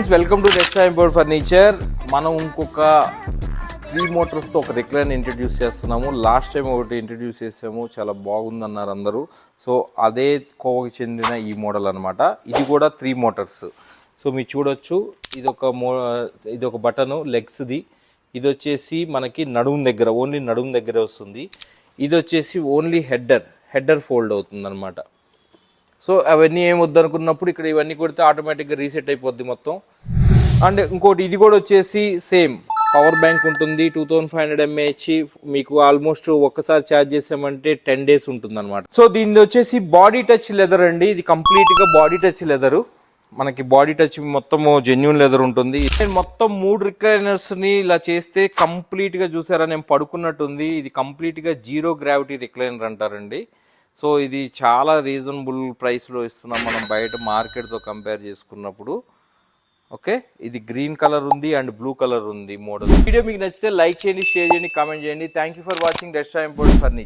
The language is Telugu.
Friends, welcome to Desta import furniture. మనం ఇంకొక 3 మోటార్స్తో ఒక రెక్లైన్ ఇంట్రడ్యూస్ చేస్తున్నాము. లాస్ట్ టైం ఒకటి ఇంట్రడ్యూస్ చేసాము, చాలా బాగుందన్నారు అందరూ. సో అదే కోవకి చెందిన ఈ మోడల్ అనమాట. ఇది కూడా 3 మోటార్స్. సో మీరు చూడొచ్చు, ఇది ఒక బటను లెగ్స్ది. ఇది వచ్చేసి మనకి నడుము దగ్గర, ఓన్లీ నడుము దగ్గర వస్తుంది. ఇది వచ్చేసి ఓన్లీ హెడ్డర్ ఫోల్డ్ అవుతుంది అనమాట. సో అవన్నీ ఏం వద్దనుకున్నప్పుడు ఇక్కడ ఇవన్నీ కొడితే ఆటోమేటిక్గా రీసెట్ అయిపోద్ది మొత్తం. అండ్ ఇంకోటి ఇది కూడా వచ్చేసి సేమ్ పవర్ బ్యాంక్ ఉంటుంది. 2500 mAh. మీకు ఆల్మోస్ట్ ఒక్కసారి ఛార్జ్ చేసామంటే 10 days ఉంటుంది అనమాట. సో దీనిది వచ్చేసి బాడీ టచ్ లెదర్ అండి. ఇది కంప్లీట్గా బాడీ టచ్ లెదరు. మనకి బాడీ టచ్ మొత్తము జెన్యూన్ లెదర్ ఉంటుంది. నేను మొత్తం 3 రిక్లైనర్స్ని ఇలా చేస్తే కంప్లీట్గా చూసారా, నేను పడుకున్నట్టుంది. ఇది కంప్లీట్గా జీరో గ్రావిటీ రిక్లైనర్ అంటారండి. సో ఇది చాలా రీజనబుల్ ప్రైస్లో ఇస్తున్నాం మనం బయట మార్కెట్తో కంపేర్ చేసుకున్నప్పుడు. ఓకే, ఇది గ్రీన్ కలర్ ఉంది అండ్ బ్లూ కలర్ ఉంది మోడల్. వీడియో మీకు నచ్చితే లైక్ చేయండి, షేర్ చేయండి, కామెంట్ చేయండి. Thank you for watching Desta import furniture.